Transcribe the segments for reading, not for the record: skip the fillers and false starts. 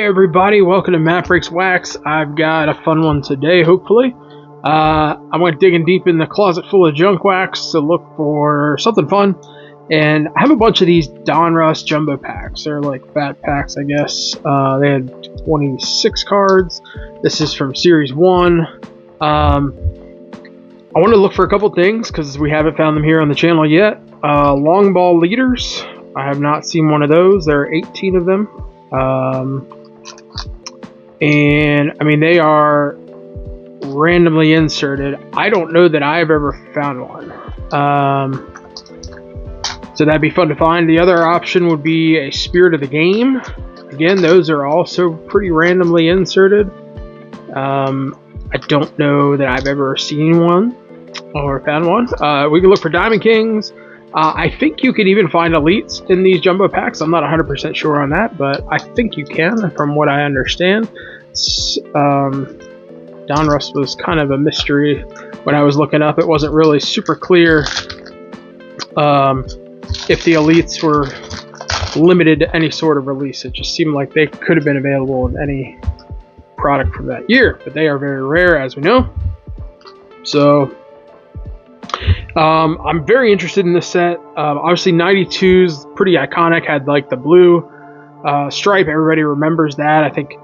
everybody, welcome to Matt Breaks Wax. I've got a fun one today, hopefully. I went digging deep in the closet full of junk wax to look for something fun, and I have a bunch of these Donruss jumbo packs. They're like fat packs, I guess. They had 26 cards. This is from Series 1. I want to look for a couple things because we haven't found them here on the channel yet. Long ball leaders. I have not seen one of those. There are 18 of them. And I mean, they are randomly inserted. I don't know that I've ever found one. So that'd be fun to find. The other option would be a Spirit of the Game. Again, those are also pretty randomly inserted. I don't know that I've ever seen one or found one. We can look for Diamond Kings. I think you can even find elites in these jumbo packs. I'm not 100% sure on that, but I think you can, from what I understand. Donruss was kind of a mystery when I was looking up. It wasn't really super clear if the elites were limited to any sort of release. It just seemed like they could have been available in any product from that year, but they are very rare, as we know. So I'm very interested in this set. Obviously 92's pretty iconic, had like the blue stripe. Everybody remembers that. I think,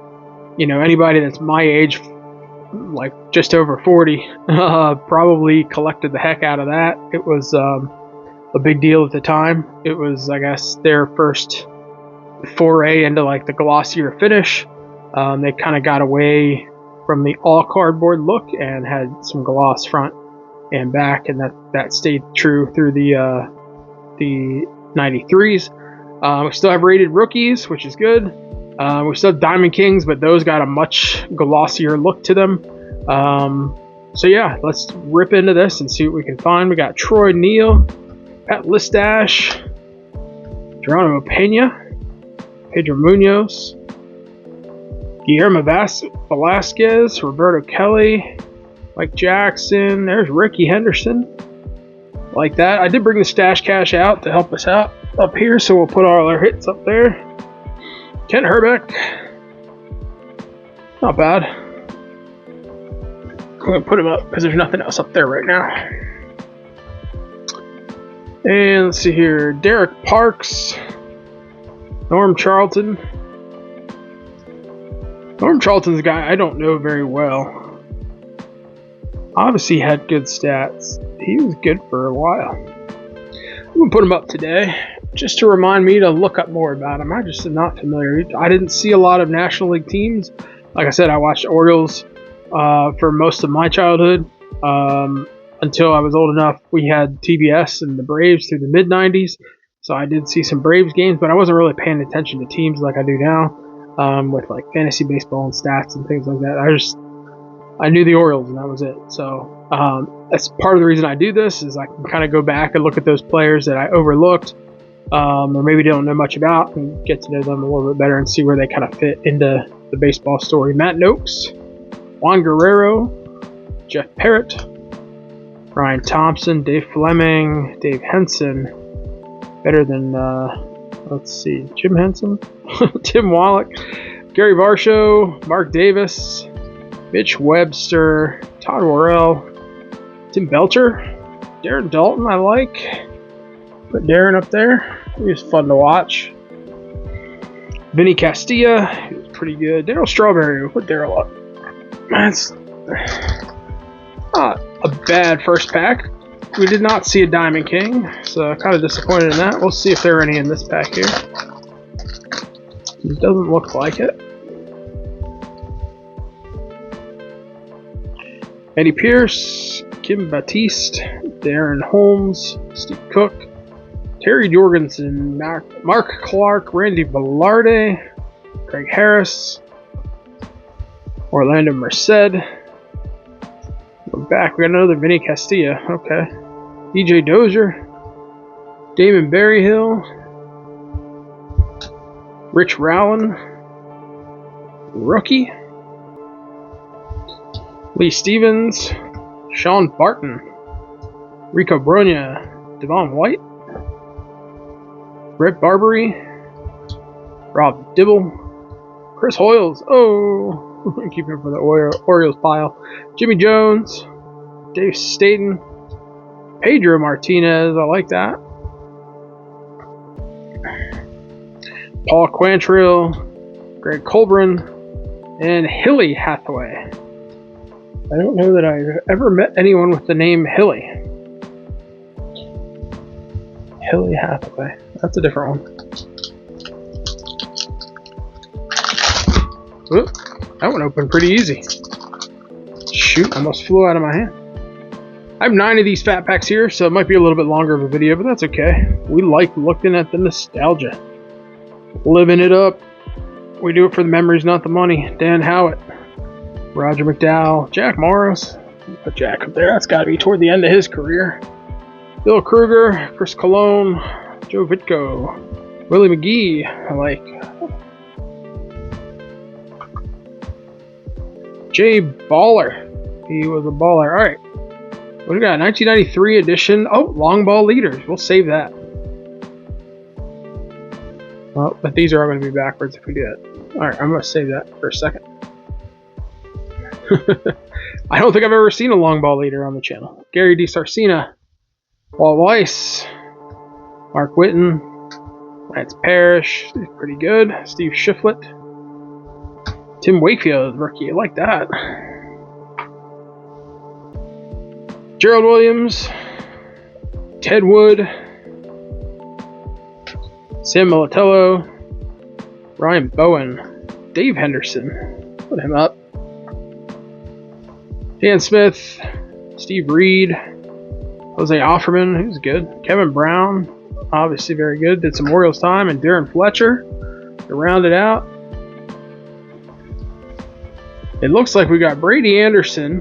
you know, anybody that's my age, like just over 40, probably collected the heck out of that. It was a big deal at the time. It was, I guess, their first foray into like the glossier finish. They kind of got away from the all cardboard look and had some gloss front and back, and that stayed true through the 93s. We still have rated rookies, which is good. We still have Diamond Kings, but those got a much glossier look to them. So yeah, let's rip into this and see what we can find. We got Troy Neal, Pat Listash, Geronimo Pena, Pedro Munoz, Guillermo Velasquez, Roberto Kelly, Mike Jackson. There's Ricky Henderson. Like that. I did bring the stash cash out to help us out up here, so we'll put all our hits up there. Kent Herbeck. Not bad. I'm going to put him up because there's nothing else up there right now. And let's see here. Derek Parks. Norm Charlton. Norm Charlton's a guy I don't know very well. Obviously had good stats. He was good for a while. I'm going to put him up today just to remind me to look up more about him. I just am not familiar. I didn't see a lot of National League teams. Like I said, I watched Orioles for most of my childhood. Until I was old enough, we had TBS and the Braves through the mid-90s. So I did see some Braves games, but I wasn't really paying attention to teams like I do now with like fantasy baseball and stats and things like that. I knew the Orioles, and that was it. So that's part of the reason I do this, is I can kind of go back and look at those players that I overlooked or maybe don't know much about, and get to know them a little bit better and see where they kind of fit into the baseball story. Matt Noakes, Juan Guerrero, Jeff Parrott, Ryan Thompson, Dave Fleming, Dave Henson. Better than, let's see, Jim Henson, Tim Wallach, Gary Varsho, Mark Davis, Mitch Webster, Todd Worrell, Tim Belcher, Darren Dalton. I like. Put Darren up there. He was fun to watch. Vinny Castilla, he was pretty good. Darryl Strawberry. We'll put Darryl up. That's not a bad first pack. We did not see a Diamond King, so kind of disappointed in that. We'll see if there are any in this pack here. It doesn't look like it. Eddie Pierce, Kim Batiste, Darren Holmes, Steve Cook, Terry Jorgensen, Mark Clark, Randy Velarde, Craig Harris, Orlando Merced. We're back. We got another Vinny Castilla. Okay. DJ Dozier, Damon Berryhill, Rich Rowland, rookie. Lee Stevens, Sean Barton, Rico Bronya, Devon White, Brett Barbary, Rob Dibble, Chris Hoyles. Oh, keep him for the Orioles pile. Jimmy Jones. Dave Staten. Pedro Martinez. I like that. Paul Quantrill. Greg Colburn. And Hilly Hathaway. I don't know that I've ever met anyone with the name Hilly. Hilly Hathaway. That's a different one. Oop, that one opened pretty easy. Shoot, almost flew out of my hand. I have 9 of these fat packs here, so it might be a little bit longer of a video, but that's okay. We like looking at the nostalgia. Living it up. We do it for the memories, not the money. Dan Howitt. Roger McDowell. Jack Morris. Put Jack up there. That's got to be toward the end of his career. Bill Kruger. Chris Colon. Joe Vitko. Willie McGee. I like. Jay Baller. He was a baller. Alright. What do we got? 1993 edition. Oh, long ball leaders. We'll save that. Well, but these are all going to be backwards if we do that. Alright, I'm going to save that for a second. I don't think I've ever seen a long ball leader on the channel. Gary DiSarcina. Walt Weiss. Mark Whitten. Lance Parrish. He's pretty good. Steve Shiflett. Tim Wakefield, rookie. I like that. Gerald Williams. Ted Wood. Sam Militello. Ryan Bowen. Dave Henderson. Put him up. Dan Smith. Steve Reed. Jose Offerman, who's good. Kevin Brown, obviously very good. Did some Orioles time. And Darren Fletcher to round it out. It looks like we got Brady Anderson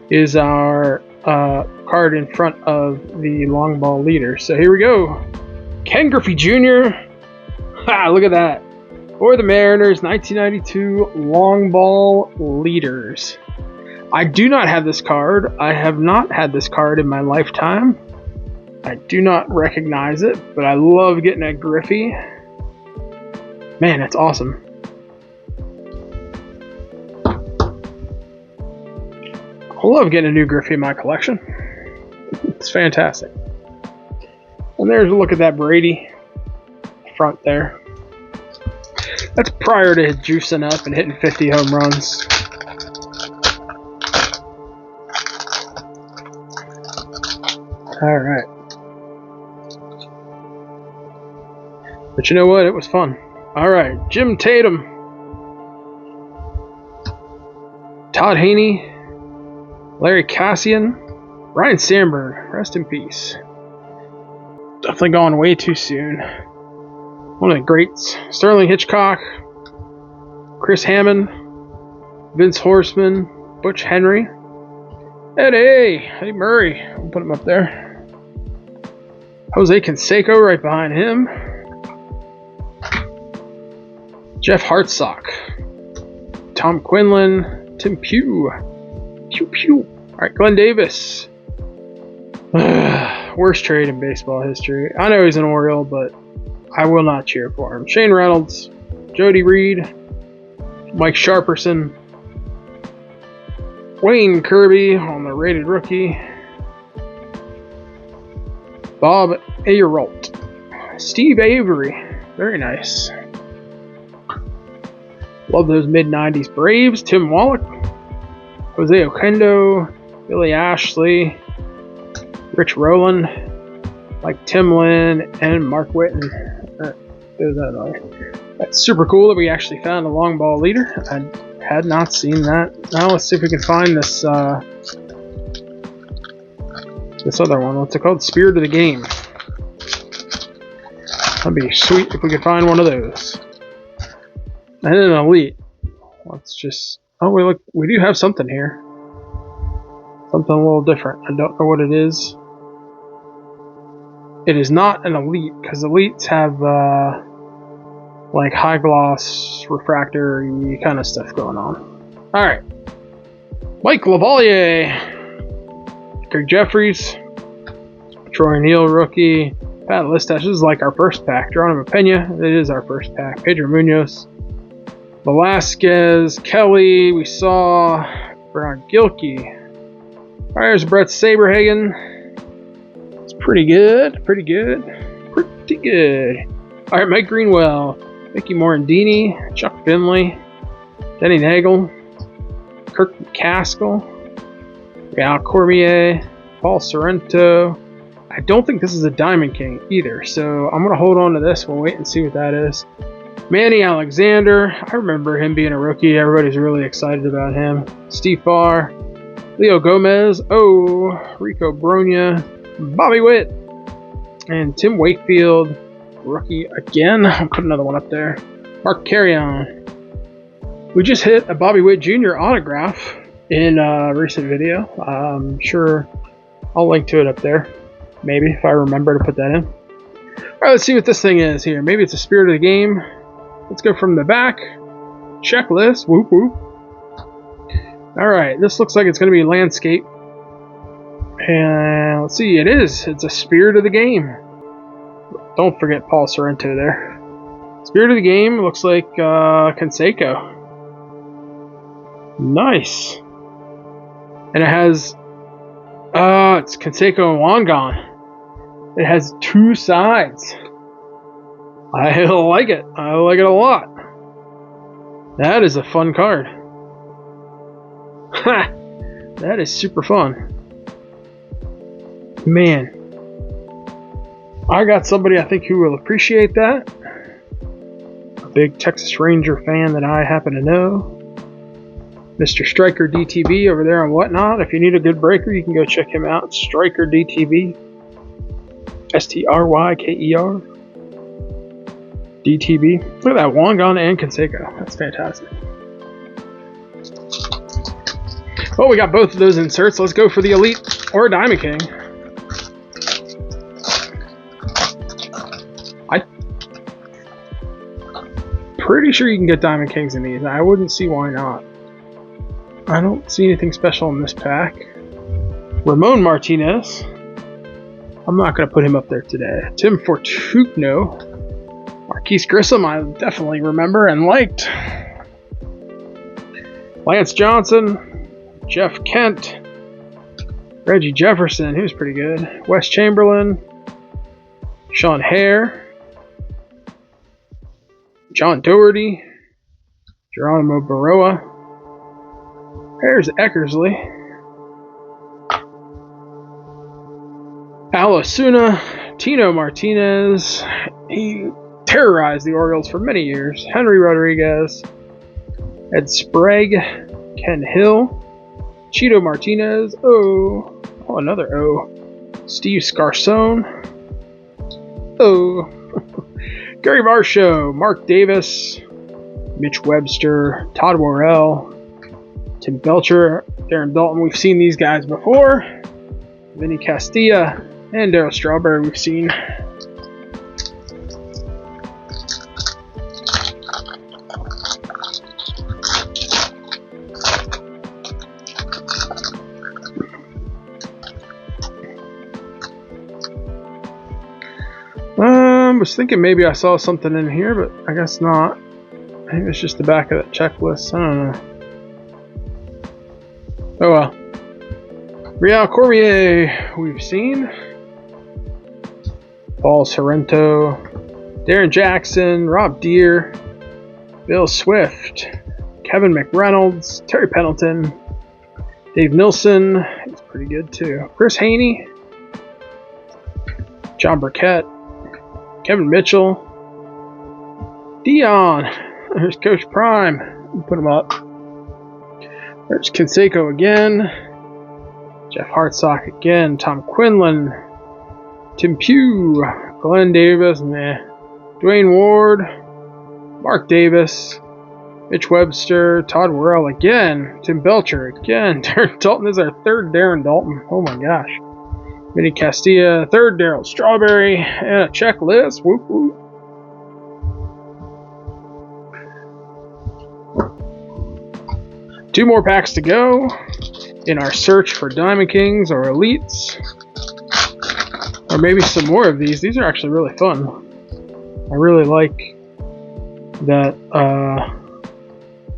is our card in front of the long ball leader. So here we go. Ken Griffey Jr. Ha, look at that. For the Mariners, 1992 long ball leaders. I do not have this card. I have not had this card in my lifetime. I do not recognize it, but I love getting a Griffey. Man, that's awesome. I love getting a new Griffey in my collection. It's fantastic. And there's a look at that Brady front there. That's prior to juicing up and hitting 50 home runs. Alright. But you know what? It was fun. Alright. Jim Tatum. Todd Haney. Larry Cassian. Ryan Sandberg. Rest in peace. Definitely gone way too soon. One of the greats. Sterling Hitchcock. Chris Hammond. Vince Horseman. Butch Henry. Eddie Murray. We'll put him up there. Jose Canseco right behind him. Jeff Hartsock. Tom Quinlan. Tim Pugh. Pew. Alright, Glenn Davis. Worst trade in baseball history. I know he's an Oriole, but I will not cheer for him. Shane Reynolds. Jody Reed. Mike Sharperson. Wayne Kirby on the rated rookie. Bob Ayeralt. Steve Avery. Very nice. Love those mid-90s Braves. Tim Wallach. Jose Oquendo. Billy Ashley. Rich Rowland. Mike Timlin. And Mark Whitten. That's super cool that we actually found a long ball leader. I had not seen that. Now let's see if we can find this this other one. What's it called? Spirit of the Game. That'd be sweet if we could find one of those. And an elite. Let's just. Oh, we do have something here. Something a little different. I don't know what it is. It is not an elite because elites have like high gloss refractory kind of stuff going on. All right. Mike Lavalier. Greg Jeffries. Troy Neal rookie. Pat Listash, this is like our first pack. Geronimo Pena, it is our first pack. Pedro Munoz. Velasquez, Kelly, we saw Brown Gilkey. Fires Brett Saberhagen. It's pretty good. Pretty good. Alright, Mike Greenwell, Mickey Morandini, Chuck Finley, Denny Nagel, Kirk McCaskill, Real Cormier, Paul Sorrento. I don't think this is a Diamond King either, so I'm going to hold on to this. We'll wait and see what that is. Manny Alexander. I remember him being a rookie. Everybody's really excited about him. Steve Farr, Leo Gomez, Rico Bronya, Bobby Witt, and Tim Wakefield, rookie again. I'll put another one up there. Mark Carrion. We just hit a Bobby Witt Jr. autograph in a recent video. I'm sure I'll link to it up there. Maybe, if I remember to put that in. Alright, let's see what this thing is here. Maybe it's a Spirit of the Game. Let's go from the back. Checklist. Whoop whoop. Alright, this looks like it's going to be landscape. And let's see, it is. It's a Spirit of the Game. Don't forget Paul Sorrento there. Spirit of the Game looks like Canseco. Nice. And it has it's Canseco and Wangan. It has two sides. I like it. I like it a lot. That is a fun card. Ha! That is super fun. Man. I got somebody I think who will appreciate that. A big Texas Ranger fan that I happen to know. Mr. Striker DTV over there on Whatnot. If you need a good breaker, you can go check him out. Striker DTV. STRYKER. DTV. Look at that. Wangan and Canseco. That's fantastic. Well, we got both of those inserts. Let's go for the Elite or Diamond King. I'm pretty sure you can get Diamond Kings in these. I wouldn't see why not. I don't see anything special in this pack. Ramon Martinez. I'm not going to put him up there today. Tim Fortugno. Marquise Grissom, I definitely remember and liked. Lance Johnson. Jeff Kent. Reggie Jefferson, he was pretty good. Wes Chamberlain. Sean Hare. John Doherty. Geronimo Baroa. There's Eckersley. Al Osuna. Tino Martinez. He terrorized the Orioles for many years. Henry Rodriguez. Ed Sprague. Ken Hill. Cheeto Martinez. Another O. Steve Scarcone. Gary Varsho. Mark Davis. Mitch Webster. Todd Worrell. Tim Belcher, Darren Dalton, we've seen these guys before. Vinny Castilla, and Darryl Strawberry we've seen. I was thinking maybe I saw something in here, but I guess not. I think it's just the back of that checklist. I don't know. Oh well. Real Cormier, we've seen. Paul Sorrento, Darren Jackson, Rob Deere, Bill Swift, Kevin McReynolds, Terry Pendleton, Dave Nilsson, he's pretty good too. Chris Haney, John Burkett, Kevin Mitchell, Dion, there's Coach Prime, put him up. There's Canseco again, Jeff Hartsock again, Tom Quinlan, Tim Pugh, Glenn Davis, Dwayne Ward, Mark Davis, Mitch Webster, Todd Worrell again, Tim Belcher again, Darren Dalton. This is our third Darren Dalton. Oh my gosh. Vinny Castilla, third Darryl Strawberry, and a checklist. Whoop whoop. Two more packs to go in our search for Diamond Kings or Elites. Or maybe some more of these. These are actually really fun. I really like that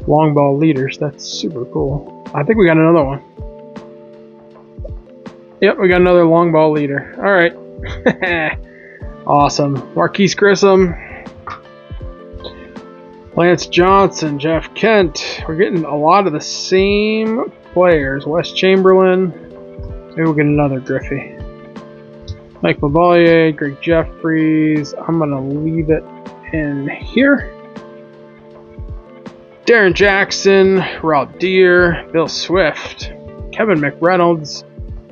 long ball leaders. That's super cool. I think we got another one. Yep, we got another long ball leader. All right. Awesome. Marquise Grissom, Lance Johnson, Jeff Kent. We're getting a lot of the same players. Wes Chamberlain. Maybe we'll get another Griffey. Mike Lavalier, Greg Jeffries. I'm going to leave it in here. Darren Jackson, Ralph Deere, Bill Swift, Kevin McReynolds,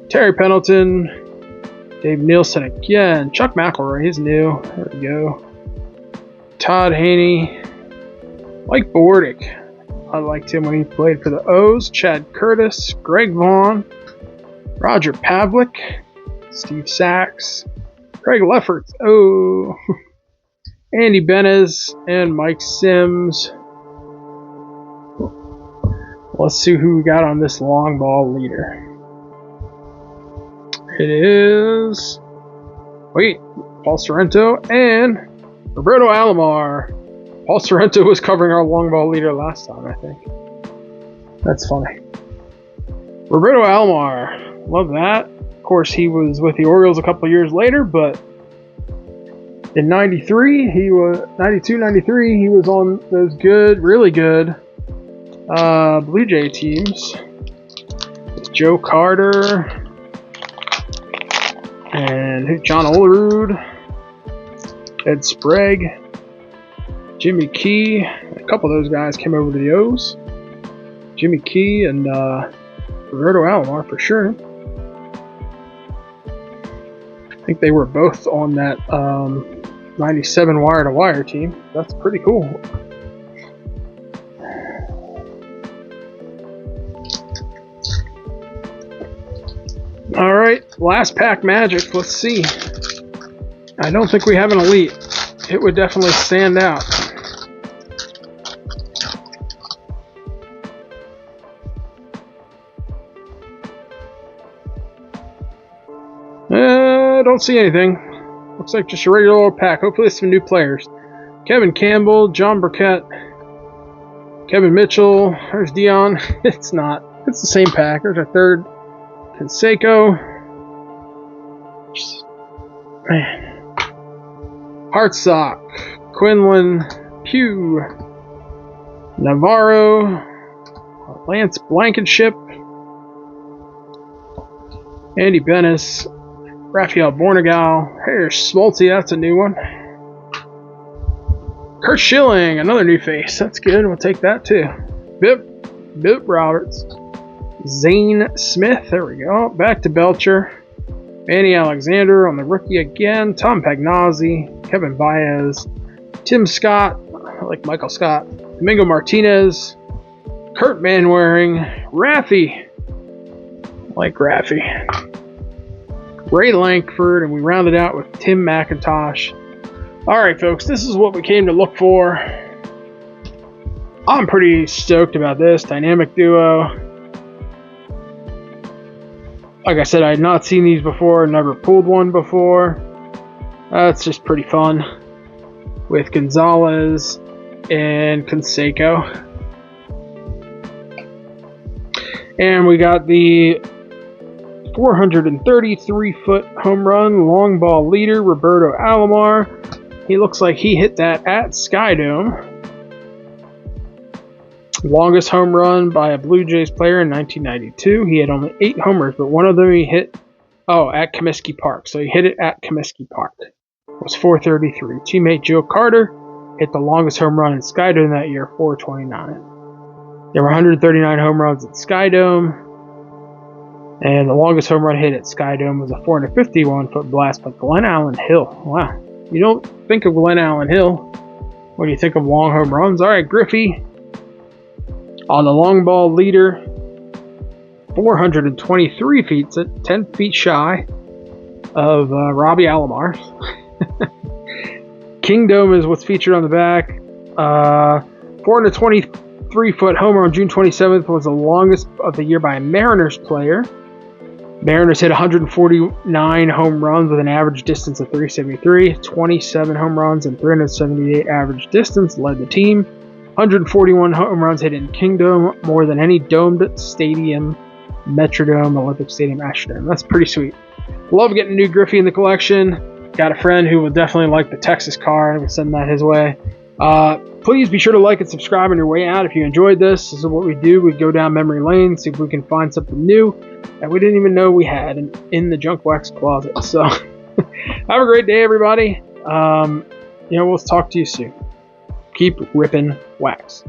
Terry Pendleton, Dave Nielsen again, Chuck McElroy, he's new. There we go. Todd Haney, Mike Bordick. I liked him when he played for the O's. Chad Curtis, Greg Vaughn, Roger Pavlik, Steve Sachs, Craig Lefferts, Andy Benez, and Mike Sims. Let's see who we got on this long ball leader. It is Paul Sorrento and Roberto Alomar. Paul Sorrento was covering our long ball leader last time, I think. That's funny. Roberto Alomar, love that. Of course, he was with the Orioles a couple years later, but in 93, he was 92, 93, he was on those good, really good Blue Jay teams. Joe Carter and John Olerud, Ed Sprague, Jimmy Key. A couple of those guys came over to the O's. Jimmy Key and Roberto Alomar for sure. I think they were both on that 97 wire-to-wire team. That's pretty cool. All right, last pack magic. Let's see. I don't think we have an elite. It would definitely stand out. Don't see anything. Looks like just a regular old pack. Hopefully some new players. Kevin Campbell, John Burkett, Kevin Mitchell. There's Dion. It's not. It's the same pack. There's our third. Canseco. Man. Hartsock. Quinlan. Pugh. Navarro. Lance Blankenship. Andy Bennis. Raphael Bornegal. Here's Smolty. That's a new one. Kurt Schilling. Another new face. That's good. We'll take that too. Bip Roberts. Zane Smith, there we go. Back to Belcher. Manny Alexander on the rookie again. Tom Pagnozzi, Kevin Baez, Tim Scott, I like Michael Scott, Domingo Martinez, Kurt Manwaring, Raffy, I like Raffy, Ray Lankford, and we rounded out with Tim McIntosh. Alright folks, this is what we came to look for. I'm pretty stoked about this dynamic duo. Like I said, I had not seen these before, never pulled one before. It's just pretty fun with Gonzalez and Canseco. And we got the 433-foot home run long ball leader, Roberto Alomar. He looks like he hit that at Skydome. Longest home run by a Blue Jays player in 1992. He had only 8 homers, but one of them he hit, at Comiskey Park. So he hit it at Comiskey Park. It was 433. Teammate Joe Carter hit the longest home run in Skydome that year, 429. There were 139 home runs at Skydome. And the longest home run hit at Skydome was a 451-foot blast by Glenn Allen Hill. Wow. You don't think of Glenn Allen Hill when you think of long home runs. All right, Griffey. On the long ball leader, 423 feet, 10 feet shy of Robbie Alomar. Kingdom is what's featured on the back. 423-foot homer on June 27th was the longest of the year by a Mariners player. Mariners hit 149 home runs with an average distance of 373. 27 home runs and 378 average distance led the team. 141 home runs hit in Kingdom, more than any domed stadium, Metrodome, Olympic Stadium, Astrodome. That's pretty sweet. Love getting a new Griffey in the collection. Got a friend who will definitely like the Texas car. I'm going to send that his way. Please be sure to like and subscribe on your way out if you enjoyed this. This is what we do. We go down memory lane, see if we can find something new that we didn't even know we had in the junk wax closet. So have a great day, everybody. We'll talk to you soon. Keep ripping wax.